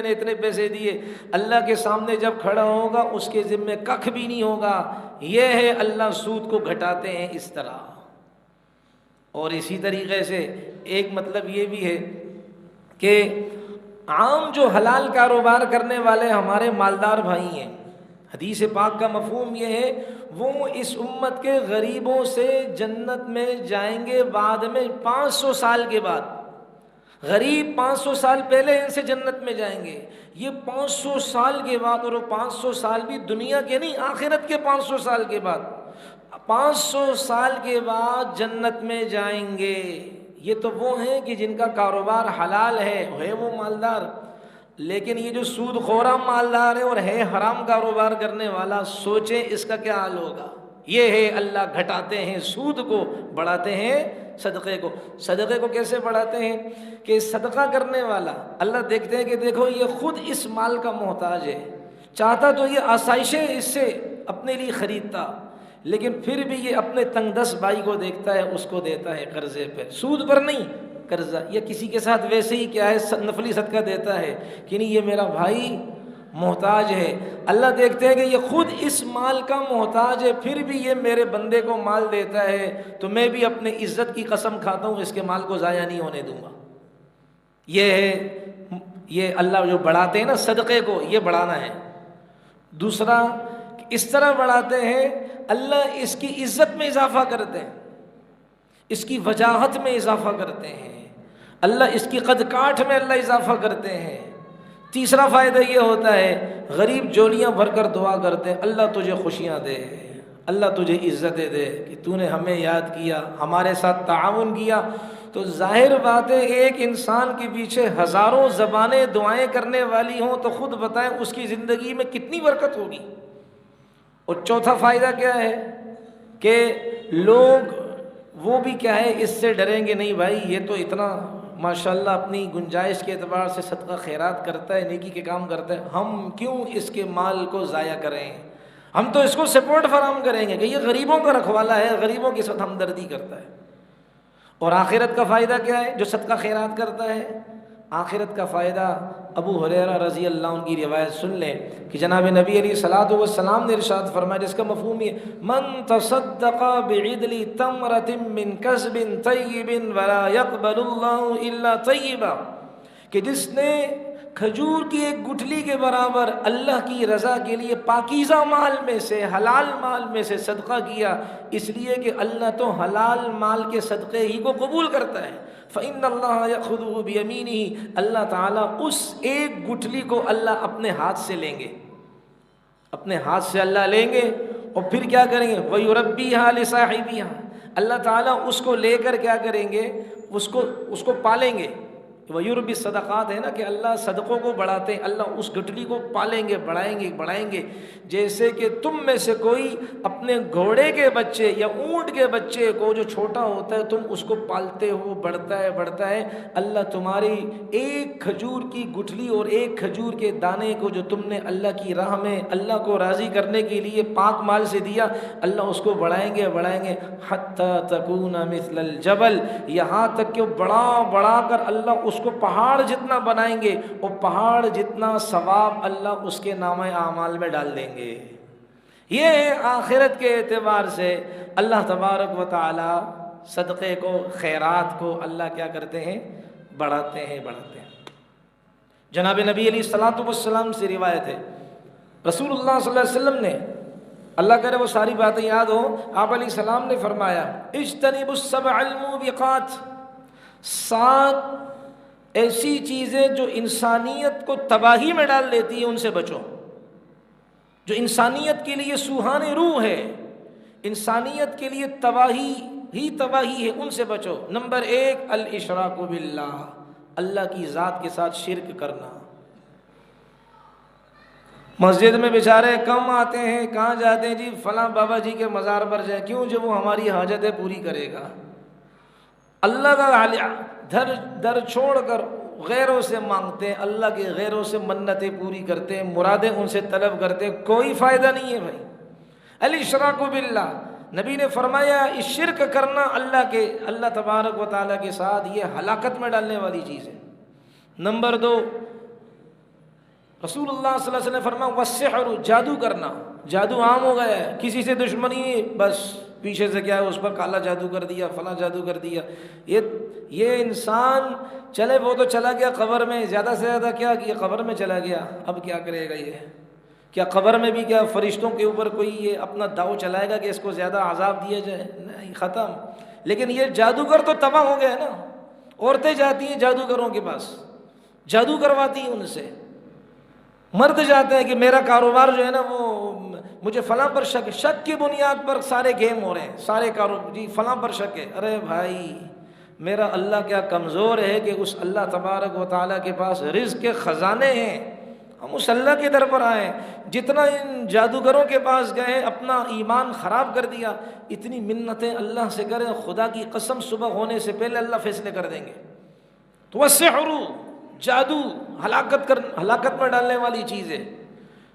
نے اتنے پیسے دیے، اللہ کے سامنے جب کھڑا ہوگا اس کے ذمے ککھ بھی نہیں ہوگا۔ یہ ہے اللہ سود کو گھٹاتے ہیں اس طرح۔ اور اسی طریقے سے ایک مطلب یہ بھی ہے کہ عام جو حلال کاروبار کرنے والے ہمارے مالدار بھائی ہیں، حدیث پاک کا مفہوم یہ ہے وہ اس امت کے غریبوں سے جنت میں جائیں گے بعد میں 500 سال کے بعد۔ غریب 500 سال پہلے ان سے جنت میں جائیں گے، یہ 500 سال کے بعد، اور وہ 500 سال بھی دنیا کے نہیں، آخرت کے 500 سال کے بعد، 500 سال کے بعد جنت میں جائیں گے۔ یہ تو وہ ہیں کہ جن کا کاروبار حلال ہے وہ مالدار، لیکن یہ جو سود خورا مالدار ہے اور ہے حرام کاروبار کرنے والا، سوچیں اس کا کیا حال ہوگا۔ یہ ہے اللہ گھٹاتے ہیں سود کو، بڑھاتے ہیں صدقے کو۔ صدقے کو کیسے بڑھاتے ہیں کہ صدقہ کرنے والا اللہ دیکھتے ہیں کہ دیکھو یہ خود اس مال کا محتاج ہے، چاہتا تو یہ آسائشیں اس سے اپنے لیے خریدتا، لیکن پھر بھی یہ اپنے تنگ دست بھائی کو دیکھتا ہے، اس کو دیتا ہے قرضے پہ، سود پر نہیں، قرضہ، یا کسی کے ساتھ ویسے ہی کیا ہے نفلی صدقہ دیتا ہے کہ نہیں یہ میرا بھائی محتاج ہے۔ اللہ دیکھتے ہیں کہ یہ خود اس مال کا محتاج ہے، پھر بھی یہ میرے بندے کو مال دیتا ہے، تو میں بھی اپنے عزت کی قسم کھاتا ہوں اس کے مال کو ضائع نہیں ہونے دوں گا۔ یہ ہے یہ اللہ جو بڑھاتے ہیں نا صدقے کو، یہ بڑھانا ہے۔ دوسرا اس طرح بڑھاتے ہیں اللہ اس کی عزت میں اضافہ کرتے ہیں، اس کی وجاہت میں اضافہ کرتے ہیں، اللہ اس کی قد کاٹھ میں اللہ اضافہ کرتے ہیں۔ تیسرا فائدہ یہ ہوتا ہے غریب جولیاں بھر کر دعا کرتے ہیں، اللہ تجھے خوشیاں دے، اللہ تجھے عزتیں دے کہ تو نے ہمیں یاد کیا، ہمارے ساتھ تعاون کیا۔ تو ظاہر بات ہے ایک انسان کے پیچھے ہزاروں زبانیں دعائیں کرنے والی ہوں تو خود بتائیں اس کی زندگی میں کتنی برکت ہوگی۔ اور چوتھا فائدہ کیا ہے کہ لوگ وہ بھی کیا ہے اس سے ڈریں گے، نہیں بھائی یہ تو اتنا ماشاءاللہ اپنی گنجائش کے اعتبار سے صدقہ خیرات کرتا ہے، نیکی کے کام کرتا ہے، ہم کیوں اس کے مال کو ضائع کریں، ہم تو اس کو سپورٹ فراہم کریں گے کہ یہ غریبوں کا رکھوالا ہے، غریبوں کے ساتھ ہمدردی کرتا ہے۔ اور آخرت کا فائدہ کیا ہے جو صدقہ خیرات کرتا ہے؟ آخرت کا فائدہ ابو ہریرہ رضی اللہ عنہ کی روایت سن لیں کہ جناب نبی علیہ الصلوۃ والسلام نے ارشاد فرمایا، جس کا مفہوم یہ من تصدق بعدل تمرۃ من کسب طیب ولا يقبل اللہ الا طیبا، کہ جس نے کھجور کی ایک گٹھلی کے برابر اللہ کی رضا کے لیے پاکیزہ مال میں سے، حلال مال میں سے صدقہ کیا، اس لیے کہ اللہ تو حلال مال کے صدقے ہی کو قبول کرتا ہے، فإن اللہ یأخذہ بیمینہ، اللہ تعالیٰ اس ایک گٹھلی کو اللہ اپنے ہاتھ سے لیں گے، اپنے ہاتھ سے اللہ لیں گے اور پھر کیا کریں گے وَيُرَبِّيهَا لِصَاحِبِهَا، اللہ تعالیٰ اس کو لے کر کیا کریں گے، اس کو پالیں گے۔ وَيُرْبِي الصَّدَقَاتِ ہے نا کہ اللہ صدقوں کو بڑھاتے ہیں، اللہ اس گٹھلی کو پالیں گے، بڑھائیں گے، جیسے کہ تم میں سے کوئی اپنے گھوڑے کے بچے یا اونٹ کے بچے کو جو چھوٹا ہوتا ہے تم اس کو پالتے ہو، بڑھتا ہے، اللہ تمہاری ایک کھجور کی گٹھلی اور ایک کھجور کے دانے کو جو تم نے اللہ کی راہ میں اللہ کو راضی کرنے کے لیے پاک مال سے دیا، اللہ اس کو بڑھائیں گے حَتَّى تَكُونَ مِثْلَ الْجَبَلِ، یہاں تک کہ بڑا کر اللہ اس کو پہاڑ جتنا بنائیں گے، اور پہاڑ جتنا ثواب اللہ اس کے نامہ اعمال میں ڈال دیں گے۔ یہ ہے آخرت کے اعتبار سے اللہ تبارک و تعالی صدقے کو، خیرات کو اللہ کیا کرتے ہیں، بڑھاتے ہیں۔ جناب نبی علیہ الصلوۃ والسلام سے روایت ہے، رسول اللہ صلی اللہ علیہ وسلم نے، اللہ کرے وہ ساری باتیں یاد ہو، آپ علیہ السلام نے فرمایا اجتنبوا السبع الموبقات، 7 ایسی چیزیں جو انسانیت کو تباہی میں ڈال دیتی ہیں ان سے بچو، جو انسانیت کے لیے سوہان روح ہے، انسانیت کے لیے تباہی ہے، ان سے بچو۔ نمبر 1 الاشراک باللہ، اللہ کی ذات کے ساتھ شرک کرنا۔ مسجد میں بیچارے کم آتے ہیں، کہاں جاتے ہیں جی فلاں بابا جی کے مزار پر جائیں، کیوں؟ جو وہ ہماری حاجتیں پوری کرے گا۔ اللہ کا در چھوڑ کر غیروں سے مانگتے ہیں، اللہ کے غیروں سے منتیں پوری کرتے ہیں، مرادیں ان سے طلب کرتے ہیں، کوئی فائدہ نہیں ہے بھائی۔ الاشراک باللہ، نبی نے فرمایا اس شرک کرنا اللہ تبارک و تعالیٰ کے ساتھ یہ ہلاکت میں ڈالنے والی چیز ہے۔ نمبر 2 رسول اللہ صلی اللہ علیہ وسلم نے فرمایا والسحر، جادو کرنا، جادو عام ہو گیا ہے، کسی سے دشمنی بس پیچھے سے کیا ہے اس پر کالا جادو کر دیا، فلاں جادو کر دیا. یہ انسان چلے وہ تو چلا گیا قبر میں، زیادہ سے زیادہ کیا کہ یہ قبر میں چلا گیا، اب کیا کرے گا یہ؟ کیا قبر میں بھی کیا فرشتوں کے اوپر کوئی یہ اپنا داؤ چلائے گا کہ اس کو زیادہ عذاب دیا جائے؟ نہیں، ختم. لیکن یہ جادوگر تو تباہ ہو گیا نا. عورتیں جاتی ہیں جادوگروں کے پاس، جادو کرواتی ہیں ان سے. مرد جاتے ہیں کہ میرا کاروبار جو ہے نا وہ مجھے فلاں پر شک کی بنیاد پر سارے گیم ہو رہے ہیں، سارے جی فلاں پر شک ہے. ارے بھائی میرا اللہ کیا کمزور ہے کہ اس اللہ تبارک و تعالیٰ کے پاس رزق کے خزانے ہیں، ہم اس اللہ کے در پر آئے. جتنا ان جادوگروں کے پاس گئے اپنا ایمان خراب کر دیا، اتنی منتیں اللہ سے کریں، خدا کی قسم صبح ہونے سے پہلے اللہ فیصلے کر دیں گے. تو والسحر، جادو ہلاکت میں ڈالنے والی چیز ہے.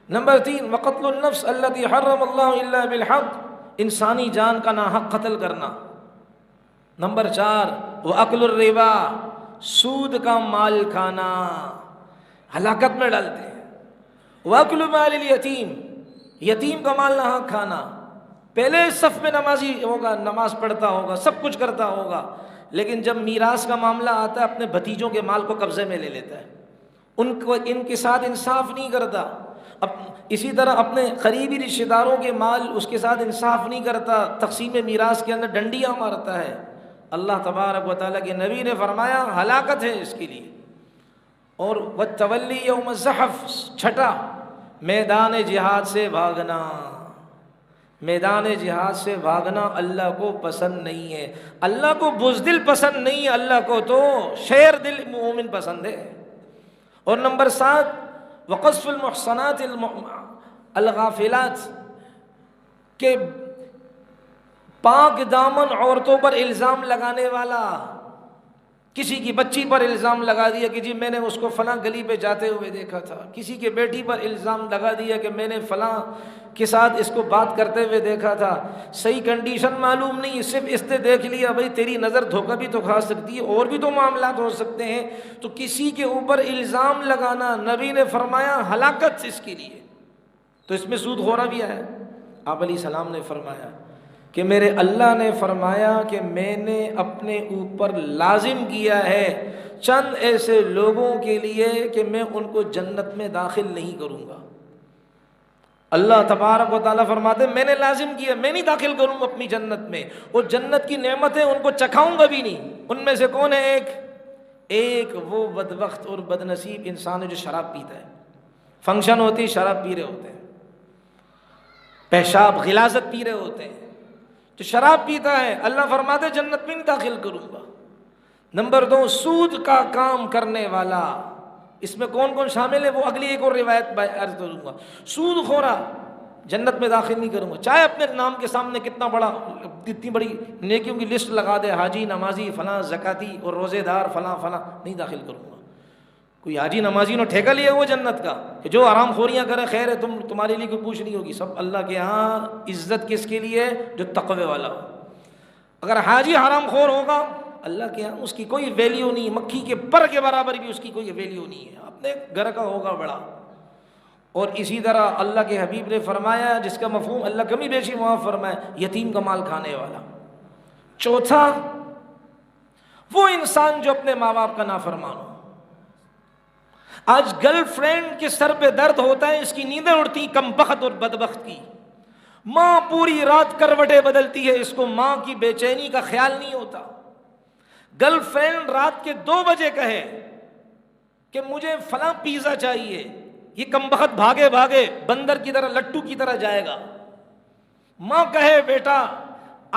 نمبر 3 وقتل النفس التي حرم اللہ الا بالحق، انسانی جان کا ناحق قتل کرنا. نمبر 4 واکل الربا، سود کا مال کھانا، ہلاکت میں ڈالتے ہیں. واکل مال الیتیم، یتیم کا مال ناحق کھانا. پہلے صف میں نمازی ہوگا، نماز پڑھتا ہوگا، سب کچھ کرتا ہوگا، لیکن جب میراث کا معاملہ آتا ہے اپنے بھتیجوں کے مال کو قبضے میں لے لیتا ہے، ان کے ساتھ انصاف نہیں کرتا. اسی طرح اپنے قریبی رشتہ داروں کے مال اس کے ساتھ انصاف نہیں کرتا، تقسیم میراث کے اندر ڈنڈیاں مارتا ہے. اللہ تبارک و تعالیٰ کے نبی نے فرمایا ہلاکت ہے اس کے لیے. اور والتولی یوم الزحف، چھٹا میدان جہاد سے بھاگنا. میدان جہاد سے بھاگنا اللہ کو پسند نہیں ہے. اللہ کو بزدل پسند نہیں ہے، اللہ کو تو شیر دل مومن پسند ہے. اور نمبر 7 وقذف المحصنات الغافلات، کہ پاک دامن عورتوں پر الزام لگانے والا، کسی کی بچی پر الزام لگا دیا کہ جی میں نے اس کو فلاں گلی پہ جاتے ہوئے دیکھا تھا، کسی کے بیٹی پر الزام لگا دیا کہ میں نے فلاں کے ساتھ اس کو بات کرتے ہوئے دیکھا تھا، صحیح کنڈیشن معلوم نہیں، صرف اس نے دیکھ لیا. بھائی تیری نظر دھوکہ بھی تو کھا سکتی ہے، اور بھی تو معاملات ہو سکتے ہیں. تو کسی کے اوپر الزام لگانا، نبی نے فرمایا ہلاکت اس کے لیے. تو اس میں سود خورا بھی ہے. آپ علیہ السلام نے فرمایا کہ میرے اللہ نے فرمایا کہ میں نے اپنے اوپر لازم کیا ہے چند ایسے لوگوں کے لیے کہ میں ان کو جنت میں داخل نہیں کروں گا. اللہ تبارک و تعالیٰ فرماتے میں نے لازم کیا، میں نہیں داخل کروں گا اپنی جنت میں، اور جنت کی نعمتیں ان کو چکھاؤں گا بھی نہیں. ان میں سے کون ہے؟ ایک وہ بدبخت اور بدنصیب انسان ہے جو شراب پیتا ہے. فنکشن ہوتی شراب پی رہے ہوتے ہیں، پیشاب غلاظت پی رہے ہوتے ہیں، تو شراب پیتا ہے، اللہ فرماتے جنت میں نہیں داخل کروں گا. نمبر 2 سود کا کام کرنے والا. اس میں کون کون شامل ہے وہ اگلی ایک اور روایت عرض کروں گا. سود خورا جنت میں داخل نہیں کروں گا، چاہے اپنے نام کے سامنے کتنی بڑی نیکیوں کی لسٹ لگا دے، حاجی، نمازی، فلاں، زکاتی اور روزے دار، فلاں فلاں، نہیں داخل کروں گا. کوئی حاجی نمازی نے ٹھیکہ لیا وہ جنت کا کہ جو حرام خوریاں کرے خیر ہے، تمہارے لیے کوئی پوچھ نہیں ہوگی. سب اللہ کے ہاں عزت کس کے لیے؟ جو تقوی والا ہو. اگر حاجی حرام خور ہوگا اللہ کے ہاں اس کی کوئی ویلیو نہیں، مکھی کے پر کے برابر بھی اس کی کوئی ویلیو نہیں ہے، اپنے گھر کا ہوگا بڑا. اور اسی طرح اللہ کے حبیب نے فرمایا جس کا مفہوم اللہ کمی بیشی معاف فرمائے، یتیم کا مال کھانے والا. چوتھا وہ انسان جو اپنے ماں باپ کا نافرمان ہو. آج گرل فرینڈ کے سر پہ درد ہوتا ہے، اس کی نیندیں اڑتی کم بخت اور بدبخت کی. ماں پوری رات کروٹیں بدلتی ہے، اس کو ماں کی بے چینی کا خیال نہیں ہوتا. گرل فرینڈ رات کے 2 بجے کہے کہ مجھے فلاں پیزا چاہیے، یہ کم بخت بھاگے بھاگے بندر کی طرح لٹو کی طرح جائے گا. ماں کہے بیٹا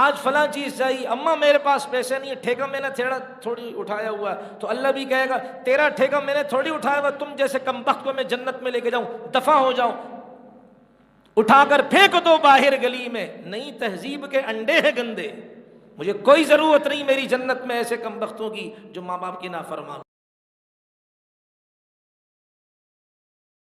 آج فلاں چیز چاہیے، اماں میرے پاس پیسے نہیں ہے، ٹھیکہ میں نے تھوڑی اٹھایا ہوا ہے، تو اللہ بھی کہے گا تیرا ٹھیکہ میں نے تھوڑی اٹھایا ہوا، تم جیسے کم بخت کو میں جنت میں لے کے جاؤں، دفع ہو جاؤ، اٹھا کر پھینک دو باہر گلی میں. نئی تہذیب کے انڈے ہیں گندے، مجھے کوئی ضرورت نہیں میری جنت میں ایسے کم بختوں کی جو ماں باپ کی نافرمان.